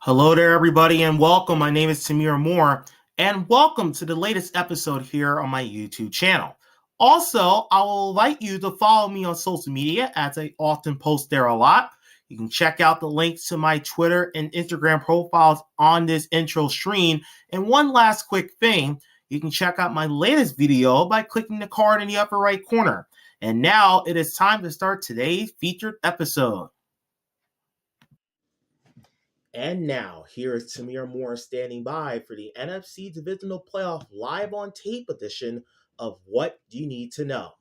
Hello there, everybody, and welcome. My name is Tamir Moore, and welcome to the latest episode here on my YouTube channel. Also, I will invite you to follow me on social media as I often post there a lot. You can check out the links to my Twitter and Instagram profiles on this intro screen. And one last quick thing, you can check out my latest video by clicking the card in the upper right corner. And now it is time to start today's featured episode. And now, here is Tamir Moore standing by for the NFC Divisional Playoff live on tape edition of What You Need to Know.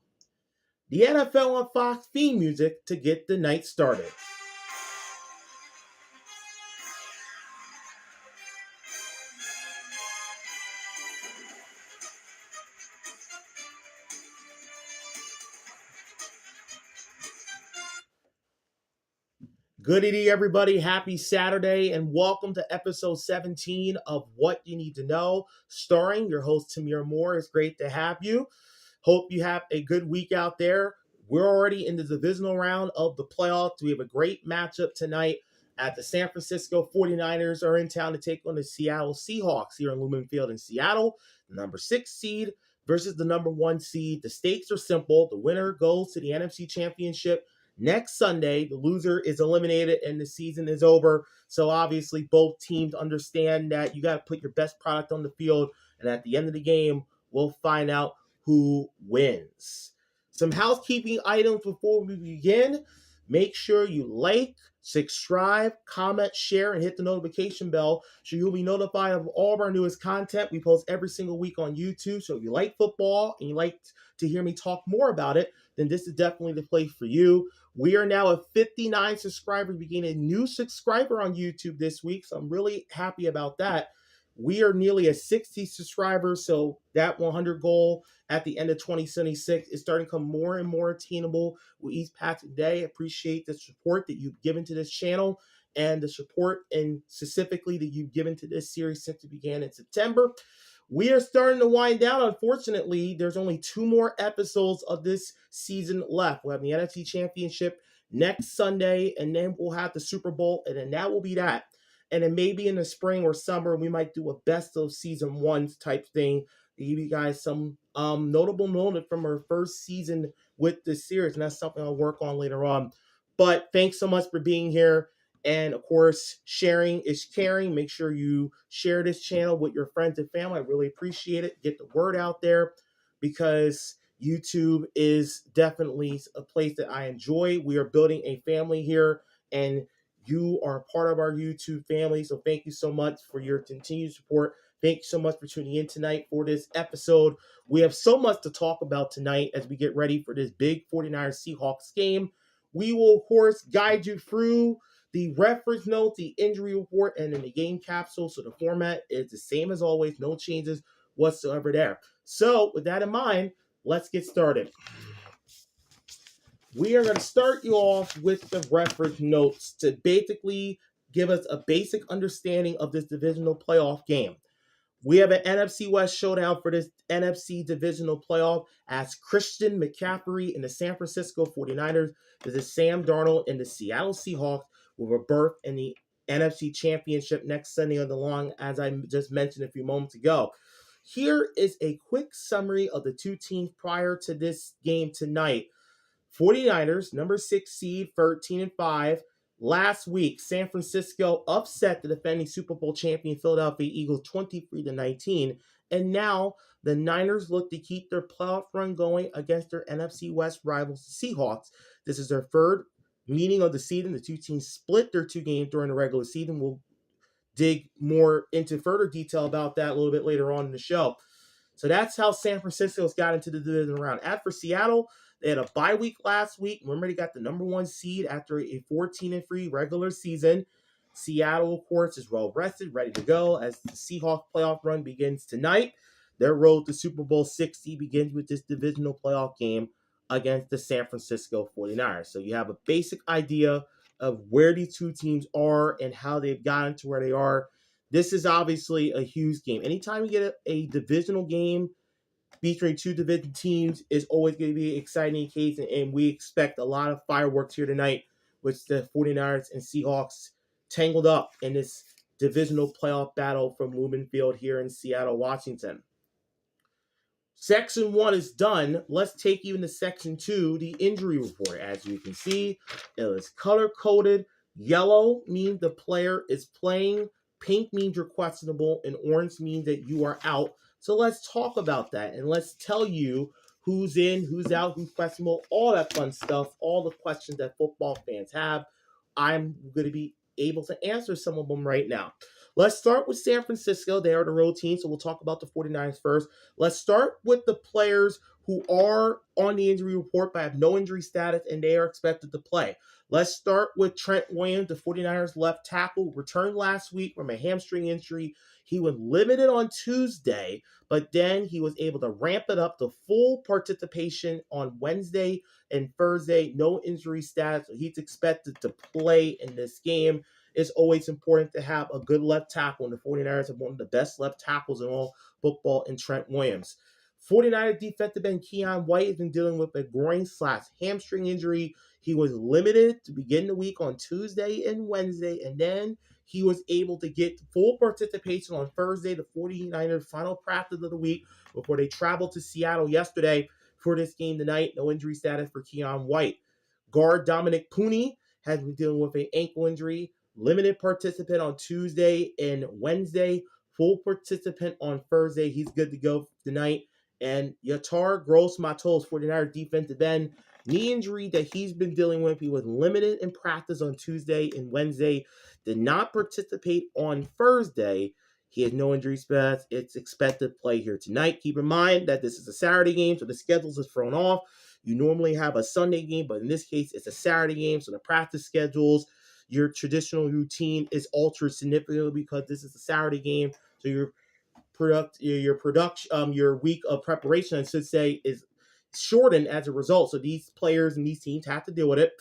The NFL on Fox theme music to get the night started. Good evening, everybody. Happy Saturday, and welcome to episode 17 of What You Need to Know, starring your host, Tamir Moore. It's great to have you. Hope you have a good week out there. We're already in the divisional round of the playoffs. We have a great matchup tonight at the San Francisco 49ers are in town to take on the Seattle Seahawks here in Lumen Field in Seattle, the number 6 seed versus the number 1 seed. The stakes are simple. The winner goes to the NFC Championship next Sunday. The loser is eliminated and the season is over. So obviously both teams understand that you got to put your best product on the field. And at the end of the game, we'll find out who wins. Some housekeeping items before we begin. Make sure you like, subscribe, comment, share, and hit the notification bell so you'll be notified of all of our newest content. We post every single week on YouTube. So if you like football and you like to hear me talk more about it, then this is definitely the place for you. We are now at 59 subscribers. We gained a new subscriber on YouTube this week, so I'm really happy about that. We are nearly at 60 subscribers, so that 100 goal at the end of 2076 is starting to become more and more attainable with each passing day. Appreciate the support that you've given to this channel and the support and specifically that you've given to this series since it began in September. We are starting to wind down. Unfortunately, there's only 2 more episodes of this season left. We'll have the NFC Championship next Sunday, and then we'll have the Super Bowl, and then that will be that. And then maybe in the spring or summer, we might do a best of season 1 type thing to give you guys some notable moment from our first season with this series, and that's something I'll work on later on. But thanks so much for being here. And of course, sharing is caring. Make sure you share this channel with your friends and family. I really appreciate it. Get the word out there because YouTube is definitely a place that I enjoy. We are building a family here, and you are part of our YouTube family. So thank you so much for your continued support. Thank you so much for tuning in tonight for this episode. We have so much to talk about tonight as we get ready for this big 49ers Seahawks game. We will, of course, guide you through the reference note, the injury report, and then the game capsule. So the format is the same as always. No changes whatsoever there. So with that in mind, let's get started. We are going to start you off with the reference notes to basically give us a basic understanding of this divisional playoff game. We have an NFC West showdown for this NFC Divisional Playoff as Christian McCaffrey and the San Francisco 49ers. This is Sam Darnold and the Seattle Seahawks with a berth in the NFC Championship next Sunday on the line, as I just mentioned a few moments ago. Here is a quick summary of the two teams prior to this game tonight. 49ers, number 6 seed, 13-5. Last week, San Francisco upset the defending Super Bowl champion Philadelphia Eagles 23-19. And now the Niners look to keep their playoff run going against their NFC West rivals, the Seahawks. This is their third meeting of the season. The two teams split their 2 games during the regular season. We'll dig more into further detail about that a little bit later on in the show. So that's how San Francisco's got into the division round. As for Seattle, they had a bye week last week. Remember, they got the number 1 seed after a 14-3 regular season. Seattle, of course, is well rested, ready to go as the Seahawks playoff run begins tonight. Their road to Super Bowl 60 begins with this divisional playoff game against the San Francisco 49ers. So you have a basic idea of where these two teams are and how they've gotten to where they are. This is obviously a huge game. Anytime you get a divisional game featuring 2 division teams is always going to be an exciting occasion, and we expect a lot of fireworks here tonight with the 49ers and Seahawks tangled up in this Divisional Playoff battle from Lumen Field here in Seattle, Washington. Section 1 is done. Let's take you into Section 2, the injury report. As you can see, it is color-coded. Yellow means the player is playing, pink means you're questionable, and orange means that you are out. So let's talk about that, and let's tell you who's in, who's out, who's questionable, all that fun stuff, all the questions that football fans have. I'm going to be able to answer some of them right now. Let's start with San Francisco. They are the road team, so we'll talk about the 49ers first. Let's start with the players who are on the injury report but have no injury status, and they are expected to play. Let's start with Trent Williams, the 49ers left tackle, returned last week from a hamstring injury. He was limited on Tuesday, but then he was able to ramp it up to full participation on Wednesday and Thursday. No injury status, so he's expected to play in this game. It's always important to have a good left tackle, and the 49ers have one of the best left tackles in all football in Trent Williams. 49ers defensive end Keion White has been dealing with a groin/hamstring injury. He was limited to begin the week on Tuesday and Wednesday, and then he was able to get full participation on Thursday, the 49ers' final practice of the week, before they traveled to Seattle yesterday for this game tonight. No injury status for Keion White. Guard Dominic Pooney has been dealing with an ankle injury. Limited participant on Tuesday and Wednesday. Full participant on Thursday. He's good to go tonight. And Yatar Gross-Matos, 49ers defensive end, knee injury that he's been dealing with. He was limited in practice on Tuesday and Wednesday. Did not participate on Thursday. He has no injury status. It's expected to play here tonight. Keep in mind that this is a Saturday game, so the schedules is thrown off. You normally have a Sunday game, but in this case, it's a Saturday game, so the practice schedules, your traditional routine is altered significantly because this is a Saturday game. So your week of preparation, I should say, is shortened as a result. So these players and these teams have to deal with it.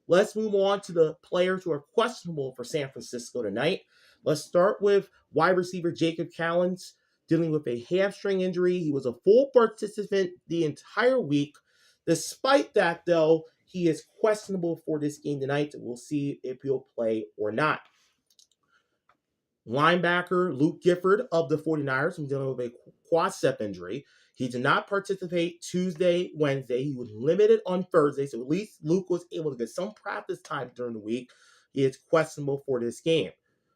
Let's move on to the players who are questionable for San Francisco tonight. Let's start with wide receiver Jacob Callens, dealing with a hamstring injury. He was a full participant the entire week. Despite that, though, he is questionable for this game tonight. We'll see if he'll play or not. Linebacker Luke Gifford of the 49ers is dealing with a quadricep injury. He did not participate Tuesday, Wednesday. He was limited on Thursday, so at least Luke was able to get some practice time during the week. He is questionable for this game.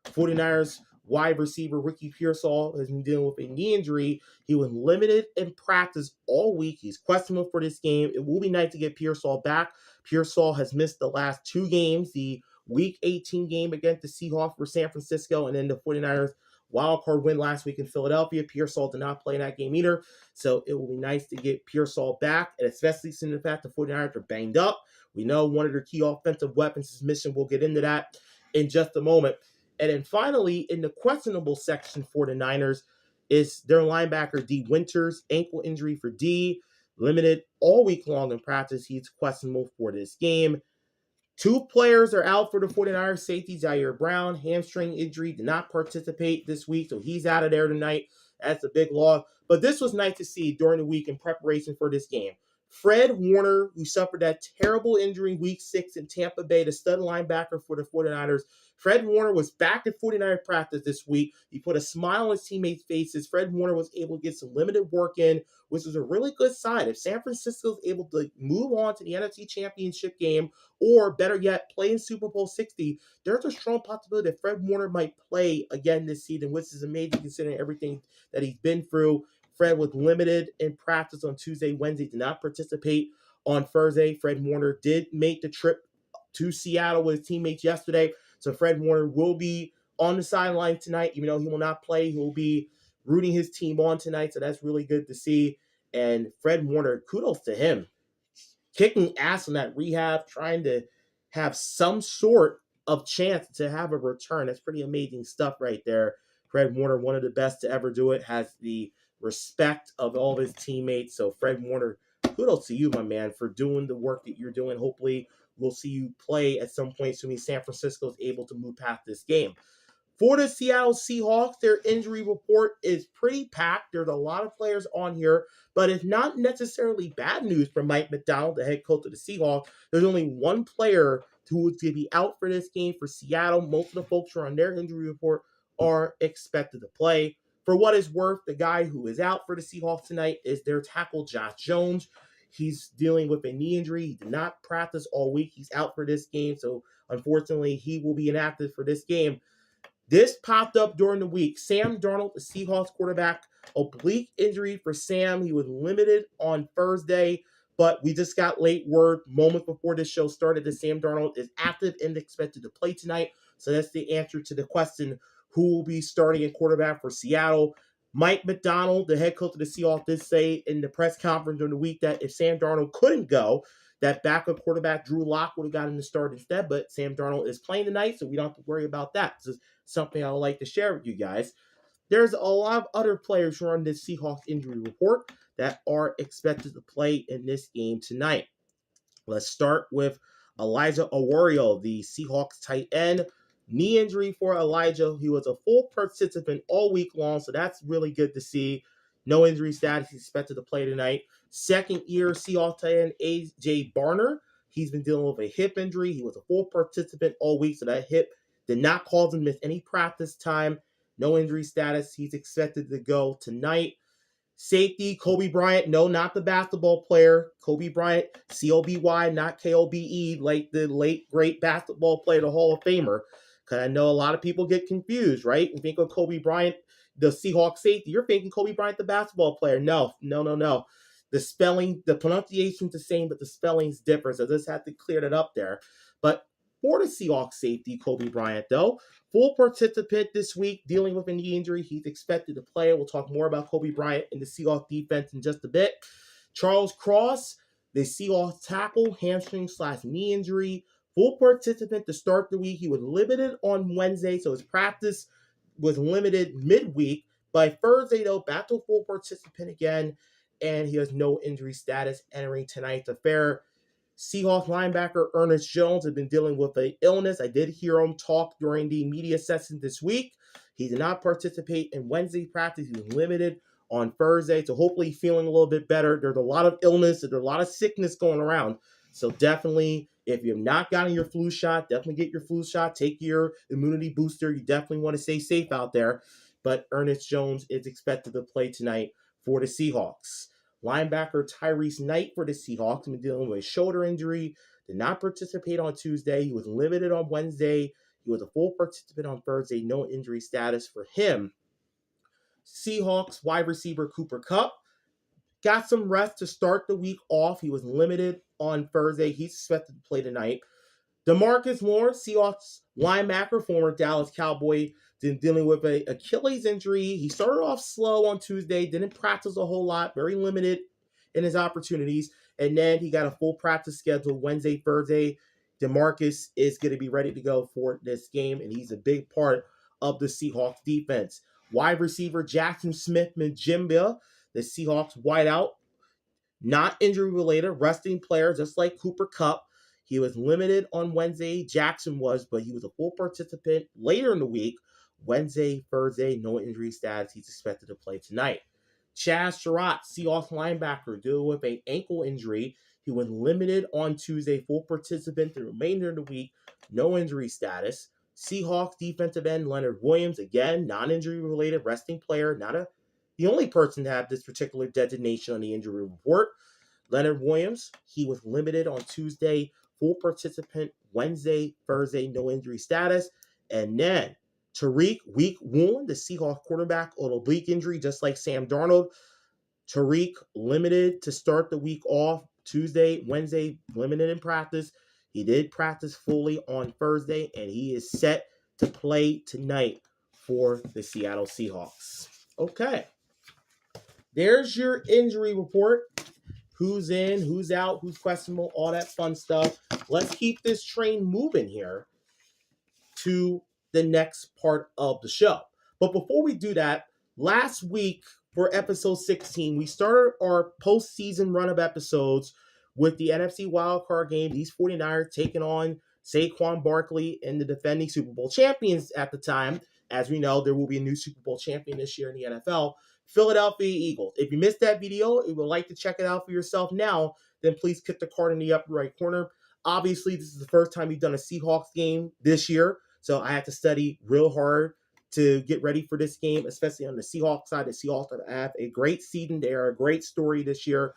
49ers wide receiver Ricky Pearsall has been dealing with a knee injury. He was limited in practice all week. He's questionable for this game. It will be nice to get Pearsall back. Pearsall has missed the last two games, the Week 18 game against the Seahawks for San Francisco, and then the 49ers wild card win last week in Philadelphia. Pearsall did not play in that game either, so it will be nice to get Pearsall back, and especially since the fact the 49ers are banged up. We know one of their key offensive weapons is missing. We'll get into that in just a moment. And then finally, in the questionable section for the Niners is their linebacker D. Winters, ankle injury for D, limited all week long in practice. He's questionable for this game. Two players are out for the 49ers. Safety Zaire Brown, hamstring injury, did not participate this week, so he's out of there tonight. That's a big loss. But this was nice to see during the week in preparation for this game. Fred Warner, who suffered that terrible injury week 6 in Tampa Bay, the stud linebacker for the 49ers. Fred Warner was back at 49er practice this week. He put a smile on his teammates' faces. Fred Warner was able to get some limited work in, which was a really good sign. If San Francisco is able to move on to the NFC Championship game, or better yet, play in Super Bowl 60, there's a strong possibility that Fred Warner might play again this season, which is amazing considering everything that he's been through. Fred was limited in practice on Tuesday, Wednesday, did not participate on Thursday. Fred Warner did make the trip to Seattle with his teammates yesterday. So Fred Warner will be on the sideline tonight, even though he will not play. He will be rooting his team on tonight, so that's really good to see. And Fred Warner, kudos to him. Kicking ass in that rehab, trying to have some sort of chance to have a return. That's pretty amazing stuff right there. Fred Warner, one of the best to ever do it, has the respect of all of his teammates. So Fred Warner, kudos to you, my man, for doing the work that you're doing. Hopefully we'll see you play at some point, assuming San Francisco is able to move past this game. For the Seattle Seahawks, their injury report is pretty packed. There's a lot of players on here, but it's not necessarily bad news for Mike Macdonald, the head coach of the Seahawks. There's only one player who is going to be out for this game for Seattle. Most of the folks who are on their injury report are expected to play. For what it's worth, the guy who is out for the Seahawks tonight is their tackle, Josh Jones. He's dealing with a knee injury. He did not practice all week. He's out for this game, so unfortunately, he will be inactive for this game. This popped up during the week. Sam Darnold, the Seahawks quarterback, oblique injury for Sam. He was limited on Thursday, but we just got late word moments before this show started that Sam Darnold is active and expected to play tonight. So that's the answer to the question, who will be starting at quarterback for Seattle. Mike Macdonald, the head coach of the Seahawks, did say in the press conference during the week that if Sam Darnold couldn't go, that backup quarterback Drew Lock would have gotten the start instead, but Sam Darnold is playing tonight, so we don't have to worry about that. This is something I would like to share with you guys. There's a lot of other players who are on this Seahawks injury report that are expected to play in this game tonight. Let's start with Elijah Awario, the Seahawks tight end. Knee injury for Elijah. He was a full participant all week long, so that's really good to see. No injury status. He's expected to play tonight. Second-year Seahawks tight end A.J. Barner. He's been dealing with a hip injury. He was a full participant all week, so that hip did not cause him to miss any practice time. No injury status. He's expected to go tonight. Safety, Kobe Bryant. No, not the basketball player. Kobe Bryant, C-O-B-Y, not K-O-B-E, like the late, great basketball player, the Hall of Famer. Because I know a lot of people get confused, right? You think of Kobe Bryant, the Seahawks safety. You're thinking Kobe Bryant, the basketball player. No. The spelling, the pronunciation's the same, but the spelling's different. So I just had to clear that up there. But for the Seahawks safety, Kobe Bryant, though, full participant this week, dealing with a knee injury. He's expected to play. We'll talk more about Kobe Bryant and the Seahawks defense in just a bit. Charles Cross, the Seahawks tackle, hamstring/knee injury. Full participant to start the week. He was limited on Wednesday, so his practice was limited midweek. By Thursday, though, back to full participant again, and he has no injury status entering tonight's affair. Seahawks linebacker Ernest Jones has been dealing with an illness. I did hear him talk during the media session this week. He did not participate in Wednesday practice. He was limited on Thursday, so hopefully feeling a little bit better. There's a lot of illness. There's a lot of sickness going around. So definitely, if you have not gotten your flu shot, definitely get your flu shot. Take your immunity booster. You definitely want to stay safe out there. But Ernest Jones is expected to play tonight for the Seahawks. Linebacker Tyrese Knight for the Seahawks has been dealing with a shoulder injury. Did not participate on Tuesday. He was limited on Wednesday. He was a full participant on Thursday. No injury status for him. Seahawks wide receiver Cooper Kupp got some rest to start the week off. He was limited on Thursday. He's expected to play tonight. DeMarcus Lawrence, Seahawks linebacker, former Dallas Cowboy, dealing with an Achilles injury. He started off slow on Tuesday, didn't practice a whole lot, very limited in his opportunities. And then he got a full practice schedule Wednesday, Thursday. DeMarcus is going to be ready to go for this game, and he's a big part of the Seahawks defense. Wide receiver Jackson Smith-Njigba, the Seahawks wideout, not injury-related, resting player, just like Cooper Kupp. He was limited on Wednesday. Jackson was, but he was a full participant later in the week. Wednesday, Thursday, no injury status. He's expected to play tonight. Chaz Surratt, Seahawks linebacker, dealing with an ankle injury. He was limited on Tuesday, full participant the remainder of the week. No injury status. Seahawks defensive end Leonard Williams, again, non-injury related, resting player. The only person to have this particular designation on the injury report. Leonard Williams, he was limited on Tuesday, full participant Wednesday, Thursday, no injury status. And then Tariq Woolen, the Seahawks quarterback, on oblique injury, just like Sam Darnold. Tariq limited to start the week off Tuesday, Wednesday, limited in practice. He did practice fully on Thursday, and he is set to play tonight for the Seattle Seahawks. Okay. There's your injury report. Who's in, who's out, who's questionable, all that fun stuff. Let's keep this train moving here to the next part of the show. But before we do that, last week for episode 16, we started our postseason run of episodes with the NFC Wild Card Game. These 49ers taking on Saquon Barkley and the defending Super Bowl champions at the time, as we know, there will be a new Super Bowl champion this year in the NFL, Philadelphia Eagles. If you missed that video and would like to check it out for yourself now, then please click the card in the upper right corner. Obviously, this is the first time we've done a Seahawks game this year, so I had to study real hard to get ready for this game, especially on the Seahawks side. The Seahawks have a great season. They are a great story this year.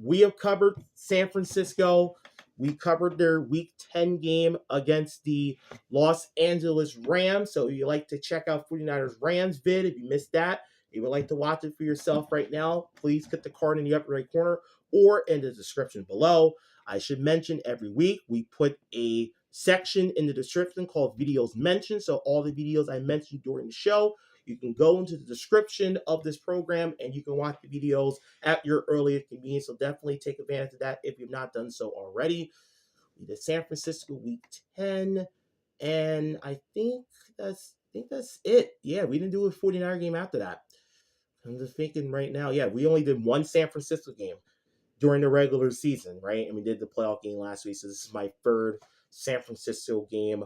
We have covered San Francisco. We covered their Week 10 game against the Los Angeles Rams. So if you like to check out 49ers Rams vid, if you missed that, if you would like to watch it for yourself right now, please click the card in the upper right corner or in the description below. I should mention every week we put a section in the description called videos mentioned. So all the videos I mentioned during the show, you can go into the description of this program and you can watch the videos at your earliest convenience. So definitely take advantage of that if you've not done so already. We did San Francisco Week 10, and I think that's it. Yeah, we didn't do a 49er game after that. I'm just thinking right now, yeah, we only did one San Francisco game during the regular season, right? And we did the playoff game last week. So this is my third San Francisco game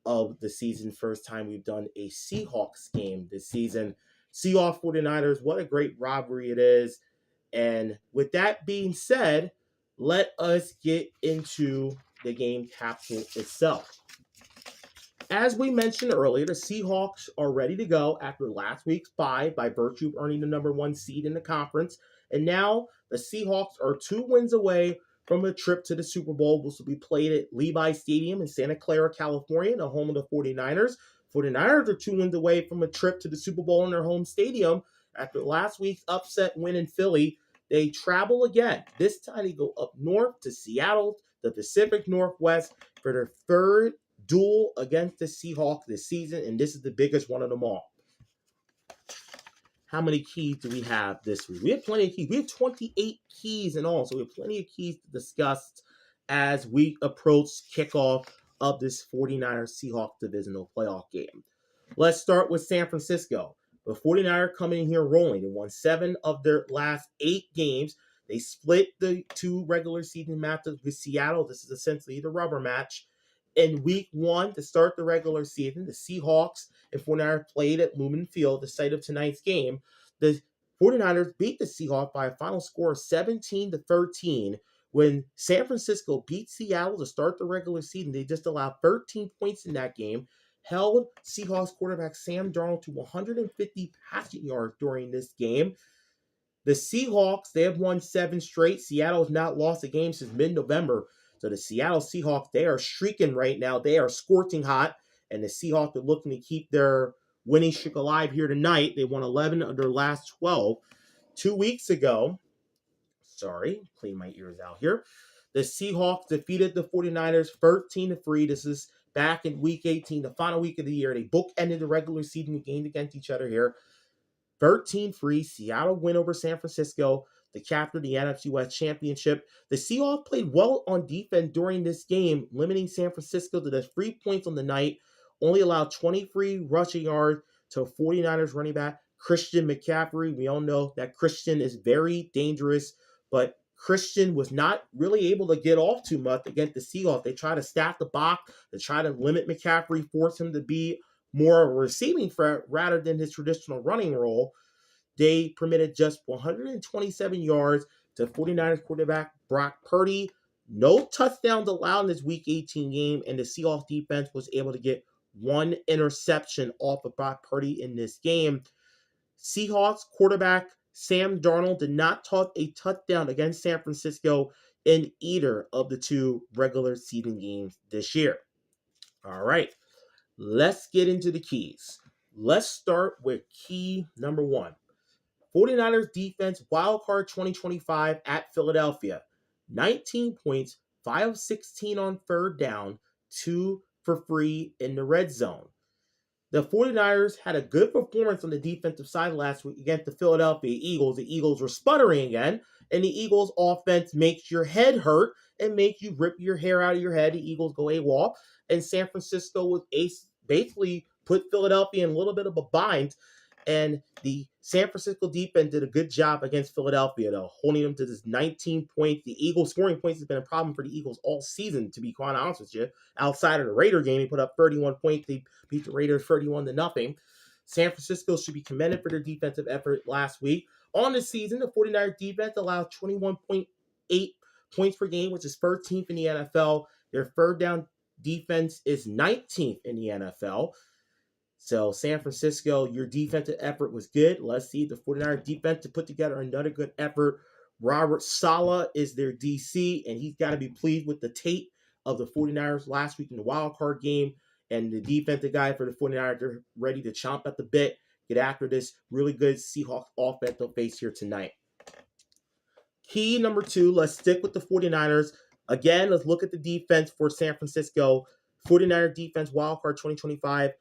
of the season. First time we've done a Seahawks game this season. Seahawks 49ers, what a great rivalry it is. And with that being said, let us get into the game capsule itself. As we mentioned earlier, the Seahawks are ready to go after last week's bye by virtue of earning the number 1 seed in the conference. And now the Seahawks are 2 wins away from a trip to the Super Bowl, which will be played at Levi Stadium in Santa Clara, California, the home of the 49ers. 49ers are 2 wins away from a trip to the Super Bowl in their home stadium. After last week's upset win in Philly, they travel again. This time they go up north to Seattle, the Pacific Northwest, for their third duel against the Seahawks this season, and this is the biggest one of them all. How many keys do we have this week? We have plenty of keys. We have 28 keys in all, so we have plenty of keys to discuss as we approach kickoff of this 49ers Seahawks divisional playoff game. Let's start with San Francisco. The 49ers coming in here rolling. They won 7 of their last 8 games. They split the 2 regular season matches with Seattle. This is essentially the rubber match. In week 1, to start the regular season, the Seahawks and 49ers played at Lumen Field, the site of tonight's game. The 49ers beat the Seahawks by a final score of 17-13. When San Francisco beat Seattle to start the regular season, they just allowed 13 points in that game, held Seahawks quarterback Sam Darnold to 150 passing yards during this game. The Seahawks, they have won 7 straight. Seattle has not lost a game since mid-November. So the Seattle Seahawks, they are streaking right now. They are scorching hot. And the Seahawks are looking to keep their winning streak alive here tonight. They won 11 of their last 12. 2 weeks ago, clean my ears out here. The Seahawks defeated the 49ers 13-3. This is back in week 18, the final week of the year. They bookended the regular season games against each other here. 13-3, Seattle win over San Francisco to capture the NFC West Championship. The Seahawks played well on defense during this game, limiting San Francisco to the 3 points on the night, only allowed 23 rushing yards to 49ers running back Christian McCaffrey. We all know that Christian is very dangerous, but Christian was not really able to get off too much against the Seahawks. They try to stack the box, they try to limit McCaffrey, force him to be more of a receiving threat rather than his traditional running role. They permitted just 127 yards to 49ers quarterback Brock Purdy. No touchdowns allowed in this Week 18 game, and the Seahawks defense was able to get 1 interception off of Brock Purdy in this game. Seahawks quarterback Sam Darnold did not toss a touchdown against San Francisco in either of the 2 regular season games this year. All right, let's get into the keys. Let's start with key number 1. 49ers defense Wild Card 2025 at Philadelphia. 19 points, 5 of 16 on third down, 2 for free in the red zone. The 49ers had a good performance on the defensive side last week against the Philadelphia Eagles. The Eagles were sputtering again, and the Eagles offense makes your head hurt and makes you rip your hair out of your head. The Eagles go AWOL, and San Francisco was basically put Philadelphia in a little bit of a bind. And the San Francisco defense did a good job against Philadelphia, though, holding them to this 19 points. The Eagles scoring points has been a problem for the Eagles all season, to be quite honest with you. Outside of the Raider game, they put up 31 points. They beat the Raiders 31-0. San Francisco should be commended for their defensive effort last week. On the season, the 49ers defense allowed 21.8 points per game, which is 13th in the NFL. Their third down defense is 19th in the NFL. So San Francisco, your defensive effort was good. Let's see the 49ers defense to put together another good effort. Robert Saleh is their DC, and he's got to be pleased with the tape of the 49ers last week in the wild card game. And the defensive guy for the 49ers are ready to chomp at the bit, get after this really good Seahawks offense they'll face here tonight. Key number 2, let's stick with the 49ers. Again, let's look at the defense for San Francisco. 49er defense wildcard 2025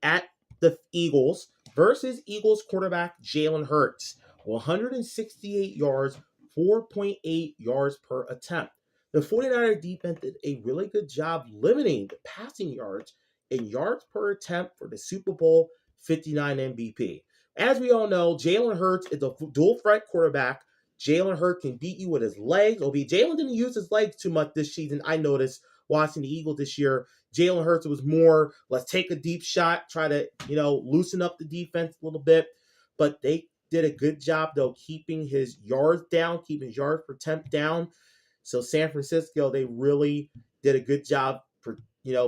at the Eagles versus Eagles quarterback Jalen Hurts. 168 yards, 4.8 yards per attempt. The 49er defense did a really good job limiting the passing yards and yards per attempt for the Super Bowl 59 MVP. As we all know, Jalen Hurts is a dual threat quarterback. Jalen Hurts can beat you with his legs. Jalen didn't use his legs too much this season. I noticed watching the Eagles this year. Jalen Hurts was more, let's take a deep shot, try to, loosen up the defense a little bit. But they did a good job, though, keeping his yards down, keeping his yards per attempt down. So San Francisco, they really did a good job for,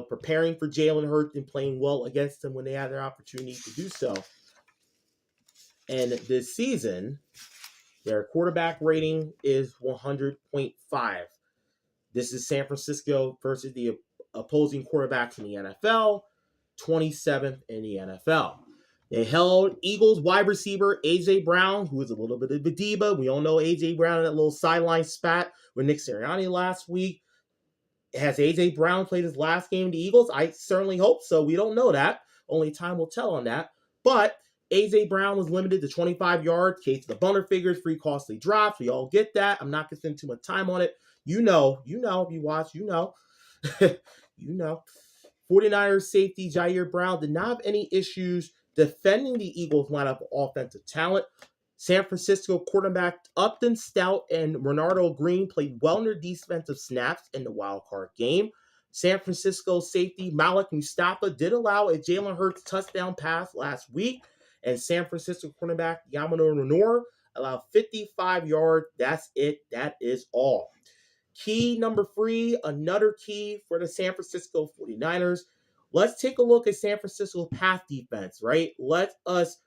preparing for Jalen Hurts and playing well against him when they had their opportunity to do so. And this season, their quarterback rating is 100.5. This is San Francisco versus the opposing quarterbacks in the NFL, 27th in the NFL. They held Eagles wide receiver A.J. Brown, who is a little bit of a diva. We all know A.J. Brown in that little sideline spat with Nick Sirianni last week. Has A.J. Brown played his last game in the Eagles? I certainly hope so. We don't know that. Only time will tell on that. But A.J. Brown was limited to 25 yards, case of the bunter figures, 3 costly drops. We all get that. I'm not going to spend too much time on it. If you watch, you know. 49ers safety Jair Brown did not have any issues defending the Eagles lineup of offensive talent. San Francisco quarterback Upton Stout and Renardo Green played well in their defensive snaps in the wild card game. San Francisco safety Malik Mustafa did allow a Jalen Hurts touchdown pass last week. And San Francisco cornerback Yamano Renor allowed 55 yards. That's it. That is all. Key number 3, another key for the San Francisco 49ers. Let's take a look at San Francisco pass defense, right? Let us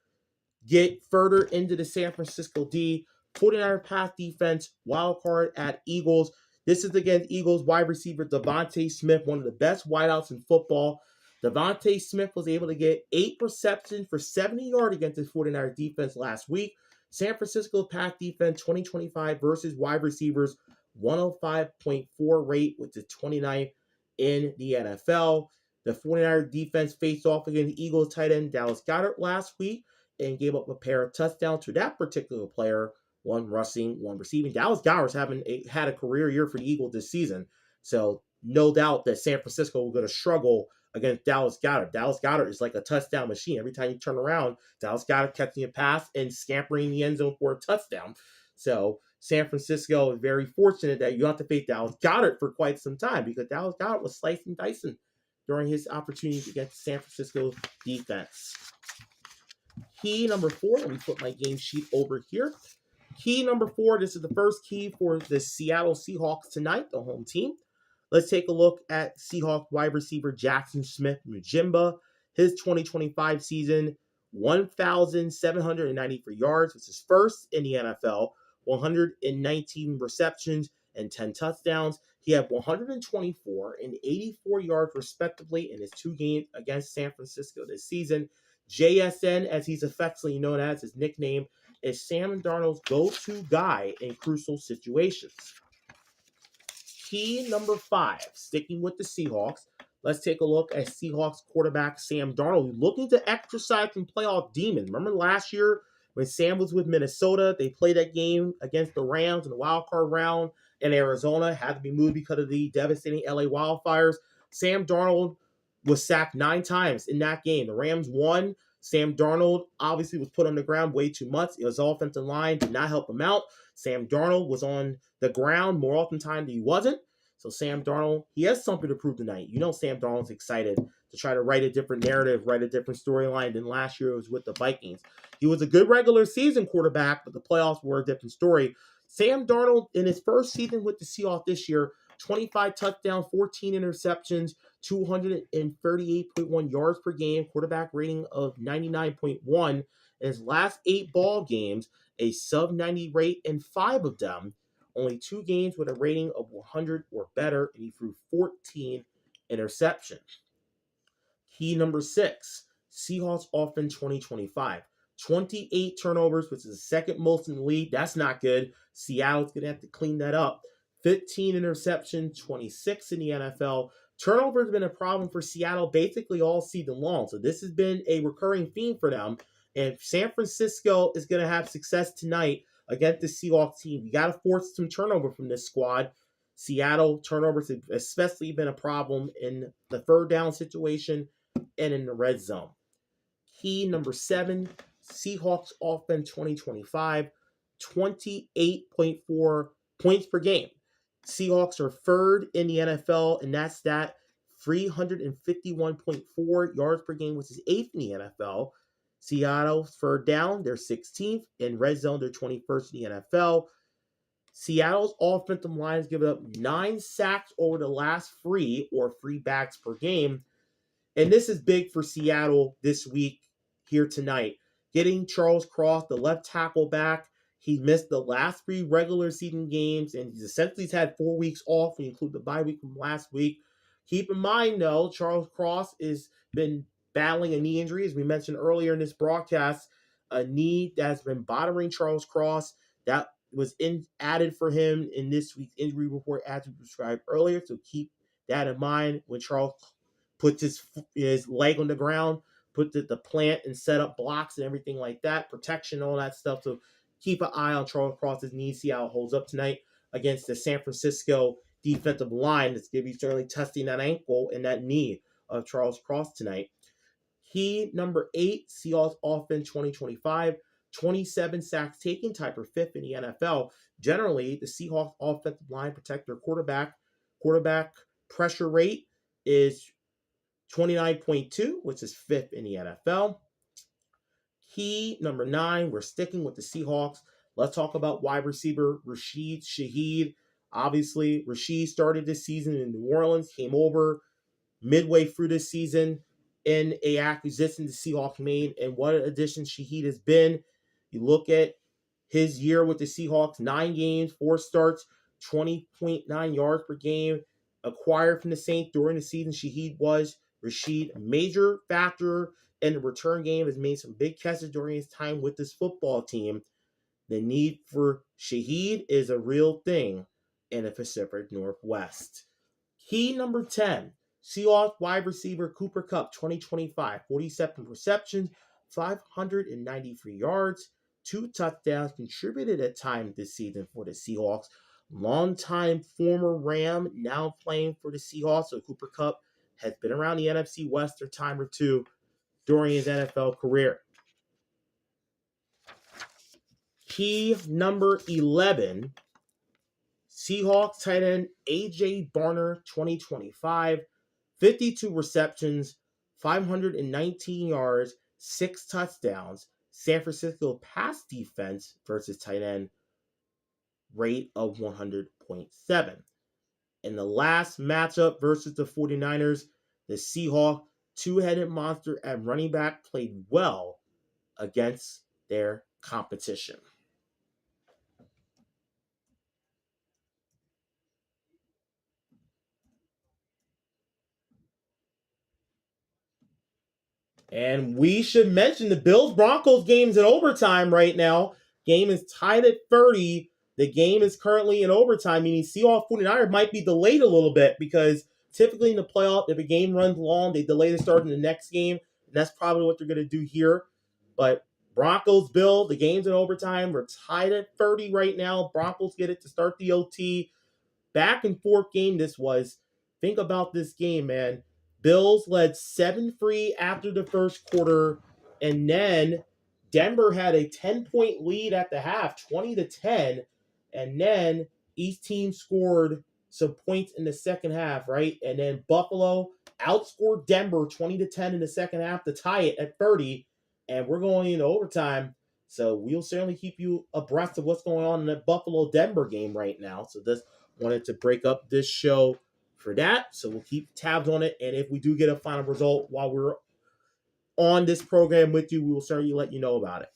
get further into the San Francisco D. 49er pass defense, wild card at Eagles. This is against Eagles wide receiver Devontae Smith, one of the best wideouts in football. Devontae Smith was able to get 8 receptions for 70 yards against the 49ers defense last week. San Francisco pass defense 2025 versus wide receivers 105.4 rate, which is 29th in the NFL. The 49ers defense faced off against the Eagles tight end Dallas Goedert last week and gave up a pair of touchdowns to that particular player, one rushing, one receiving. Dallas Goedert's had a career year for the Eagles this season, so no doubt that San Francisco was going to struggle against Dallas Goedert. Dallas Goedert is like a touchdown machine. Every time you turn around, Dallas Goedert catching a pass and scampering the end zone for a touchdown. So San Francisco is very fortunate that you don't have to face Dallas Goedert for quite some time, because Dallas Goedert was slicing and dicing during his opportunities against the San Francisco defense. Key number 4, let me put my game sheet over here. Key number 4, this is the first key for the Seattle Seahawks tonight, the home team. Let's take a look at Seahawks wide receiver Jackson Smith-Njigba. His 2025 season, 1,793 yards, which is first in the NFL, 119 receptions and 10 touchdowns. He had 124 and 84 yards respectively in his 2 games against San Francisco this season. JSN, as he's affectionately known as, his nickname, is Sam Darnold's go-to guy in crucial situations. Key number 5, sticking with the Seahawks, let's take a look at Seahawks quarterback Sam Darnold, looking to exercise some playoff demons. Remember last year when Sam was with Minnesota, they played that game against the Rams in the wild card round in Arizona, had to be moved because of the devastating LA wildfires. Sam Darnold was sacked 9 times in that game. The Rams won. Sam Darnold obviously was put on the ground way too much. His offensive line did not help him out. Sam Darnold was on the ground more often time than he wasn't. So Sam Darnold, he has something to prove tonight. You know Sam Darnold's excited to try to write a different narrative, write a different storyline than last year it was with the Vikings. He was a good regular season quarterback, but the playoffs were a different story. Sam Darnold, in his first season with the Seahawks this year, 25 touchdowns, 14 interceptions, 238.1 yards per game, quarterback rating of 99.1. In his last 8 ball games, a sub-90 rate in 5 of them. Only 2 games with a rating of 100 or better, and he threw 14 interceptions. Key number 6, Seahawks offense 2025. 28 turnovers, which is the second most in the league. That's not good. Seattle's going to have to clean that up. 15 interceptions, 26 in the NFL. Turnover has been a problem for Seattle basically all season long. So this has been a recurring theme for them. And San Francisco is going to have success tonight against the Seahawks team. You got to force some turnover from this squad. Seattle turnovers have especially been a problem in the third down situation and in the red zone. Key number 7, Seahawks offense 2025, 28.4 points per game. Seahawks are third in the NFL, and that's 351.4 yards per game, which is 8th in the NFL. Seattle, third down, they're 16th. In red zone, they're 21st in the NFL. Seattle's offensive line has given up 9 sacks over the last 3 backs per game. And this is big for Seattle this week, here tonight. Getting Charles Cross, the left tackle, back. He missed the last 3 regular season games, and he's essentially had 4 weeks off when you include the bye week from last week. Keep in mind, though, Charles Cross has been battling a knee injury, as we mentioned earlier in this broadcast, a knee that's been bothering Charles Cross. That was added for him in this week's injury report, as we described earlier. So keep that in mind when Charles puts his leg on the ground, put the plant and set up blocks and everything like that, protection, all that stuff. So keep an eye on Charles Cross's knee, see how it holds up tonight against the San Francisco defensive line that's going to be certainly testing that ankle and that knee of Charles Cross tonight. Key number 8, Seahawks offense 2025, 27 sacks taken, tied for 5th in the NFL. Generally, the Seahawks offensive line protect their quarterback. Quarterback pressure rate is 29.2, which is 5th in the NFL. Key number 9, we're sticking with the Seahawks. Let's talk about wide receiver Rashid Shaheed. Obviously, Rashid started this season in New Orleans, came over midway through this season in a acquisition the Seahawks made, and what an addition Shaheed has been. You look at his year with the Seahawks, 9 games, 4 starts, 20.9 yards per game. Acquired from the Saints during the season, Shaheed was Rashid, a major factor in the return game, has made some big catches during his time with this football team. The need for Shaheed is a real thing in the Pacific Northwest. Key number 10, Seahawks wide receiver Cooper Kupp, 2025, 47 receptions, 593 yards, 2 touchdowns, contributed at times this season for the Seahawks. Longtime former Ram, now playing for the Seahawks. So Cooper Kupp has been around the NFC West a time or two during his NFL career. Key number 11, Seahawks tight end A.J. Barner, 2025, 52 receptions, 519 yards, 6 touchdowns. San Francisco pass defense versus tight end rate of 100.7. In the last matchup versus the 49ers, the Seahawks two-headed monster at running back played well against their competition. And we should mention the Bills-Broncos game's in overtime right now. Game is tied at 30. The game is currently in overtime, meaning Seahawks 49ers might be delayed a little bit because typically in the playoff, if a game runs long, they delay the start in the next game. And that's probably what they're going to do here. But Broncos-Bills, the game's in overtime. We're tied at 30 right now. Broncos get it to start the OT. Back and forth game this was. Think about this game, man. Bills led 7-3 after the first quarter, and then Denver had a 10-point lead at the half, 20-10, and then each team scored some points in the second half, right? And then Buffalo outscored Denver 20-10 in the second half to tie it at 30, and we're going into overtime. So we'll certainly keep you abreast of what's going on in the Buffalo-Denver game right now. So just wanted to break up this show for that. So we'll keep tabs on it, and if we do get a final result while we're on this program with you, we will certainly let you know about it.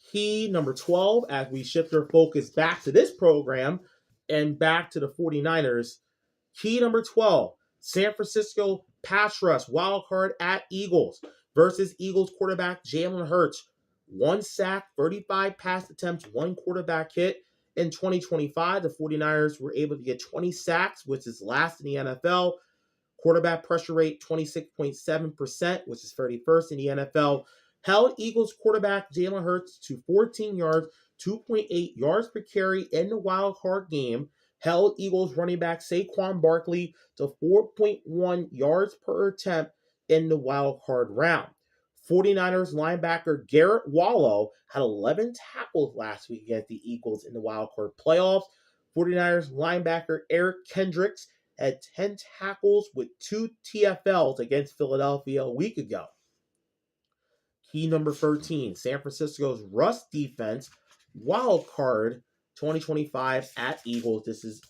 Key number 12, as we shift our focus back to this program and back to the 49ers. Key number 12, San Francisco pass rush wild card at Eagles versus Eagles quarterback Jalen Hurts. 1 sack, 35 pass attempts, 1 quarterback hit. In 2025, the 49ers were able to get 20 sacks, which is last in the NFL. Quarterback pressure rate, 26.7%, which is 31st in the NFL. Held Eagles quarterback Jalen Hurts to 14 yards, 2.8 yards per carry in the wild card game. Held Eagles running back Saquon Barkley to 4.1 yards per attempt in the wild card round. 49ers linebacker Garrett Wallow had 11 tackles last week against the Eagles in the wild card playoffs. 49ers linebacker Eric Kendricks had 10 tackles with 2 TFLs against Philadelphia a week ago. Key number 13, San Francisco's rush defense, wild card 2025 at Eagles. This is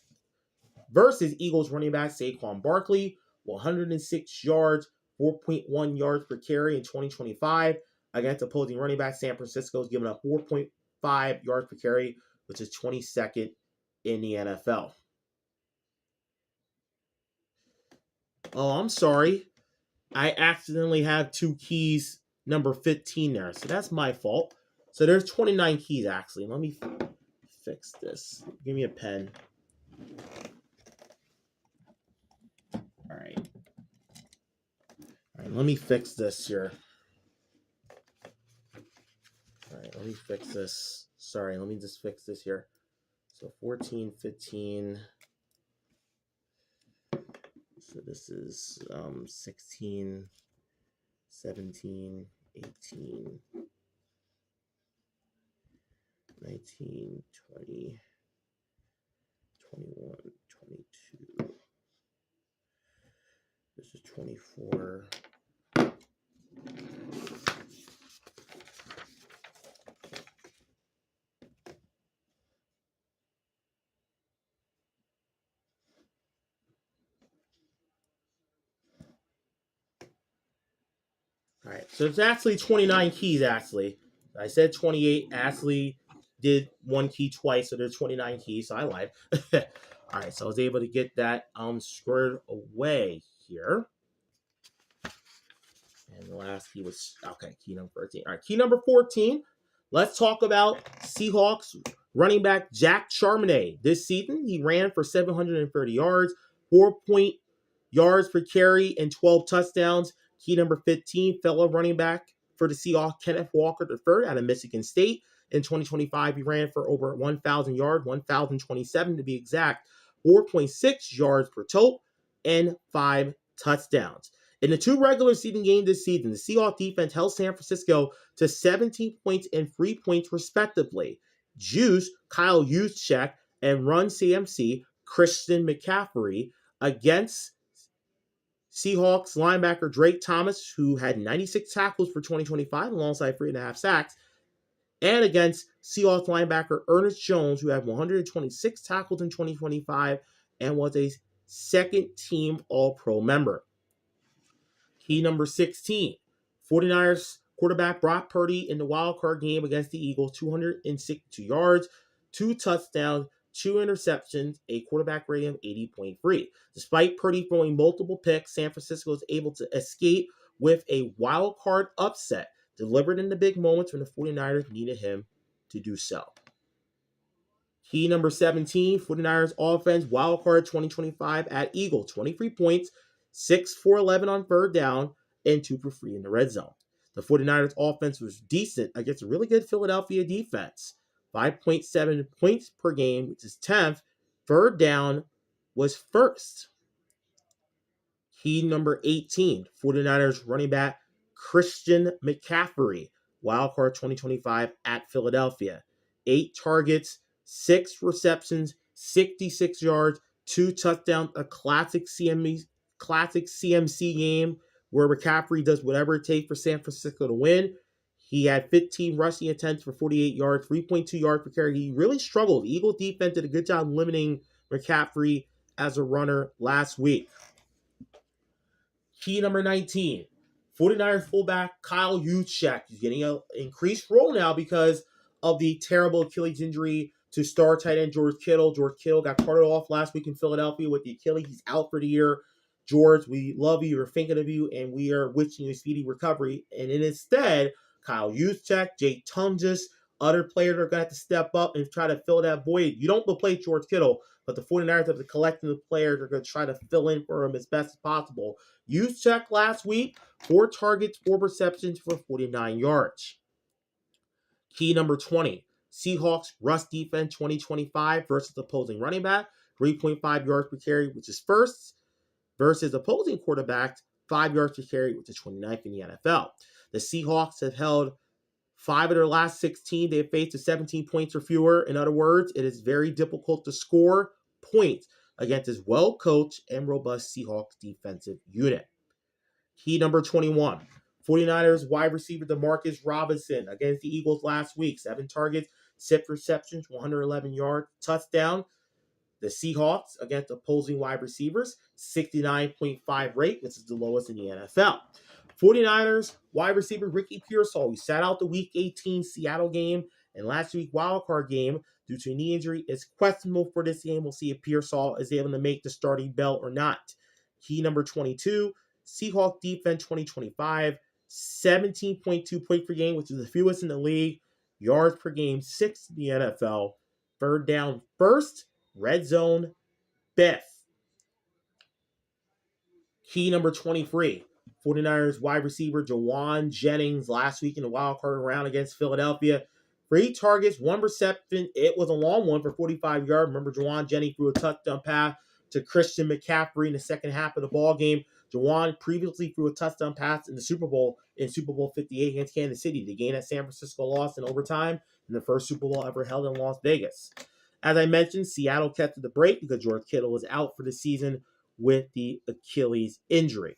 versus Eagles running back Saquon Barkley, 106 yards, 4.1 yards per carry in 2025. Against opposing running back, San Francisco is giving up 4.5 yards per carry, which is 22nd in the NFL. Oh, I'm sorry. I accidentally have 2 keys, number 15 there. So that's my fault. So there's 29 keys, actually. Let me fix this. Give me a pen. All right, let me fix this here. All right, let me fix this. Sorry, let me just fix this here. So 14, 15. So this is 16, 17, 18, 19, 20, 21, 22. This is 24. All right, so it's actually 29 keys, actually. I said 28. Ashley did 1 key twice, so there's 29 keys, so I lied. All right, so I was able to get that squared away here. And the last key was, okay, key number 13. All right, key number 14. Let's talk about Seahawks running back Jack Charbonnet. This season, he ran for 730 yards, 4 yards per carry, and 12 touchdowns. Key number 15, fellow running back for the Seahawks, Kenneth Walker III out of Michigan State. In 2025, he ran for over 1,000 yards, 1,027 to be exact, 4.6 yards per tote, and 5 touchdowns. In the 2 regular season games this season, the Seahawks defense held San Francisco to 17 points and 3 points respectively. Juice, Kyle Juszczyk, and Run CMC, Christian McCaffrey against Seahawks linebacker Drake Thomas, who had 96 tackles for 2025 alongside 3.5 sacks, and against Seahawks linebacker Ernest Jones, who had 126 tackles in 2025 and was a second-team All-Pro member. Key number 16, 49ers quarterback Brock Purdy in the wild card game against the Eagles, 262 yards, 2 touchdowns, 2 interceptions, a quarterback rating of 80.3. Despite Purdy throwing multiple picks, San Francisco was able to escape with a wild card upset, delivered in the big moments when the 49ers needed him to do so. Key number 17, 49ers offense, wild card 2025 at Eagles, 23 points, 6 for 11 on third down, and 2 for 3 in the red zone. The 49ers offense was decent against a really good Philadelphia defense. 5.7 points per game, which is 10th. Third down was first. Key number 18, 49ers running back Christian McCaffrey, wildcard 2025 at Philadelphia. 8 targets, 6 receptions, 66 yards, 2 touchdowns, a classic CMC game where McCaffrey does whatever it takes for San Francisco to win. He had 15 rushing attempts for 48 yards, 3.2 yards per carry. He really struggled. The Eagles defense did a good job limiting McCaffrey as a runner last week. Key number 19, 49ers fullback Kyle Juszczyk. He's getting an increased role now because of the terrible Achilles injury to star tight end George Kittle. George Kittle got carted off last week in Philadelphia with the Achilles. He's out for the year. George, we love you. We're thinking of you, and we are wishing you a speedy recovery. And instead, Kyle Juszczyk, Jake Tunges, other players are going to have to step up and try to fill that void. You don't replace George Kittle, but the 49ers have the collective of players are going to try to fill in for him as best as possible. Juszczyk last week, 4 targets, 4 receptions for 49 yards. Key number 20, Seahawks rush defense 2025 versus opposing running back, 3.5 yards per carry, which is first, versus opposing quarterback, 5 yards per carry, which is 29th in the NFL. The Seahawks have held 5 of their last 16. They have faced 17 points or fewer. In other words, it is very difficult to score points against this well-coached and robust Seahawks defensive unit. Key number 21, 49ers wide receiver DeMarcus Robinson against the Eagles last week. 7 targets, 6 receptions, 111 yards, touchdown. The Seahawks against opposing wide receivers, 69.5 rate, which is the lowest in the NFL. 49ers wide receiver Ricky Pearsall, he sat out the Week 18 Seattle game and last week Wild Card game due to a knee injury. Is questionable for this game. We'll see if Pearsall is able to make the starting belt or not. Key number 22, Seahawks defense 2025, 17.2 points per game, which is the fewest in the league. Yards per game, 6th in the NFL. Third down, first. Red zone, 5th. Key number 23, 49ers wide receiver Jawan Jennings last week in the wild card round against Philadelphia. 3 targets, 1 reception. It was a long one for 45 yards. Remember, Jawan Jennings threw a touchdown pass to Christian McCaffrey in the second half of the ball game. Jawan previously threw a touchdown pass in the Super Bowl 58 against Kansas City. The game at San Francisco lost in overtime in the first Super Bowl ever held in Las Vegas. As I mentioned, Seattle kept the break because George Kittle was out for the season with the Achilles injury.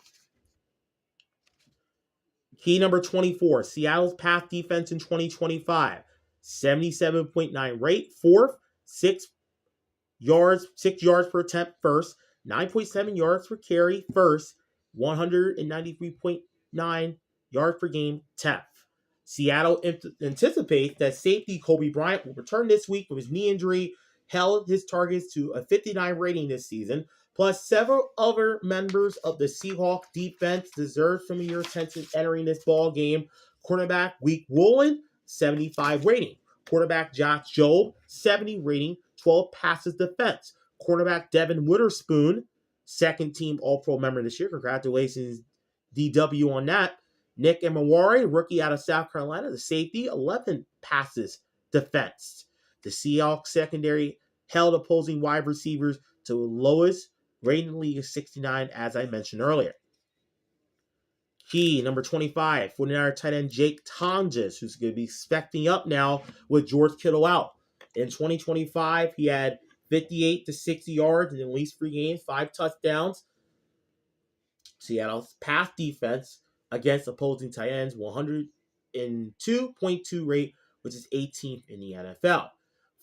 Key number 24, Seattle's pass defense in 2025. 77.9 rate, 4th, 6 yards per attempt, first, 9.7 yards per carry, first, 193.9 yards per game, 10th. Seattle anticipates that safety Kobe Bryant will return this week from his knee injury, held his targets to a 59 rating this season, plus several other members of the Seahawks defense deserve some of your attention entering this ball game. Cornerback Week Woolen, 75 rating. Quarterback Josh Jobe, 70 rating, 12 passes defense. Cornerback Devin Witherspoon, second team All-Pro member this year. Congratulations, DW, on that. Nick Emawari, rookie out of South Carolina, the safety, 11 passes defense. The Seahawks secondary held opposing wide receivers to the lowest rating in the league of 69, as I mentioned earlier. Key number 25, 49er tight end Jake Tunges, who's going to be expecting up now with George Kittle out. In 2025, he had 58 to 60 yards in at least 3 games, 5 touchdowns. Seattle's pass defense against opposing tight ends, 102.2 rate, which is 18th in the NFL.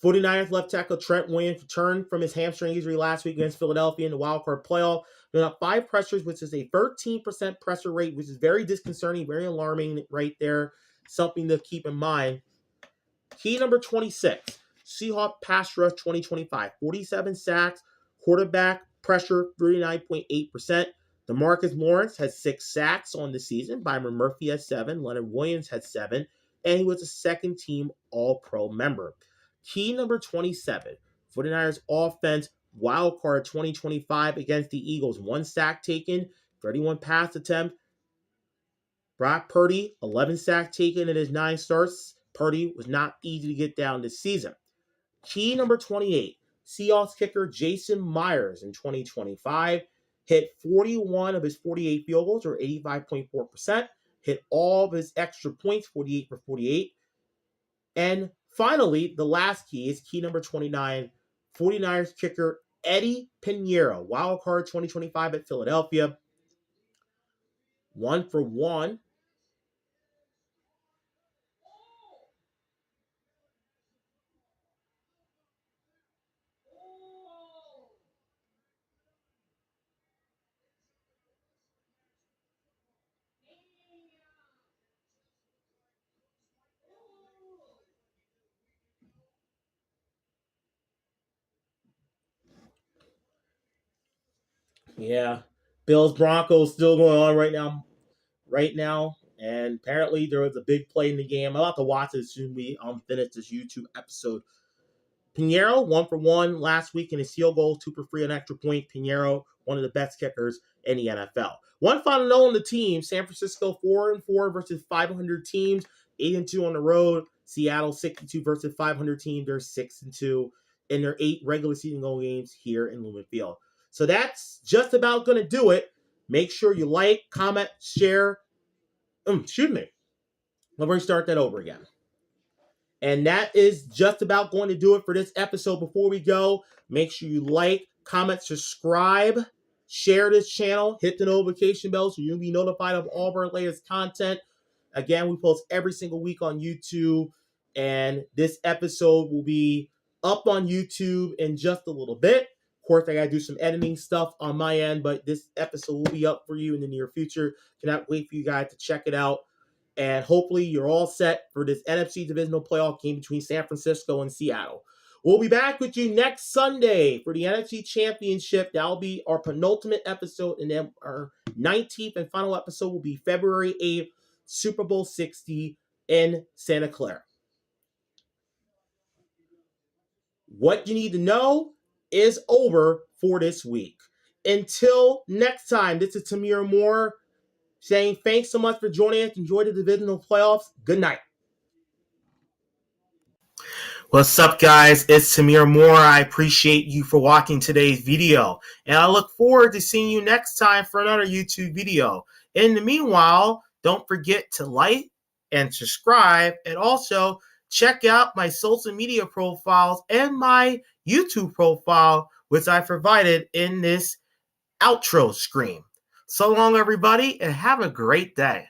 49ers left tackle Trent Williams returned from his hamstring injury last week against Philadelphia in the Wild Card Playoff. They got 5 pressures, which is a 13% pressure rate, which is very disconcerting, very alarming right there. Something to keep in mind. Key number 26, Seahawks pass rush 2025, 47 sacks, quarterback pressure 39.8%. DeMarcus Lawrence has 6 sacks on the season. Byron Murphy has 7. Leonard Williams had 7. And he was a second-team All-Pro member. Key number 27, 49ers offense wild card 2025 against the Eagles. 1 sack taken, 31 pass attempt. Brock Purdy, 11 sacks taken in his 9 starts. Purdy was not easy to get down this season. Key number 28, Seahawks kicker Jason Myers in 2025. Hit 41 of his 48 field goals, or 85.4%. Hit all of his extra points, 48 for 48. And Finally, the last key is key number 29, 49ers kicker Eddie Pinheiro, Wild Card 2025 at Philadelphia. 1 for 1. Yeah. Bills Broncos still going on right now. And apparently there was a big play in the game. I'm about to watch it as soon as we finish this YouTube episode. Pinheiro, 1 for 1 last week in his field goal, 2 for 3 on extra point. Pinheiro, one of the best kickers in the NFL. One final note on the team: San Francisco 4-4 versus 500 teams, 8-2 on the road. Seattle 6-2 versus 500 teams. They're 6-2 in their 8 regular season games here in Lumen Field. So that's just about going to do it. Make sure you like, comment, share. Excuse me. Let me start that over again. And that is just about going to do it for this episode. Before we go, make sure you like, comment, subscribe, share this channel, hit the notification bell so you'll be notified of all of our latest content. Again, we post every single week on YouTube, and this episode will be up on YouTube in just a little bit. Of course, I got to do some editing stuff on my end, but this episode will be up for you in the near future. Cannot wait for you guys to check it out. And hopefully you're all set for this NFC Divisional Playoff game between San Francisco and Seattle. We'll be back with you next Sunday for the NFC Championship. That'll be our penultimate episode, and then our 19th and final episode will be February 8th, Super Bowl 60 in Santa Clara. What you need to know is over for this week. Until next time, this is Tamir Moore saying thanks so much for joining us. Enjoy the divisional playoffs. Good night. What's up, guys? It's Tamir Moore. I appreciate you for watching today's video, and I look forward to seeing you next time for another YouTube video. In the meanwhile, don't forget to like and subscribe, and also check out my social media profiles and my YouTube profile, which I provided in this outro screen. So long, everybody, and have a great day.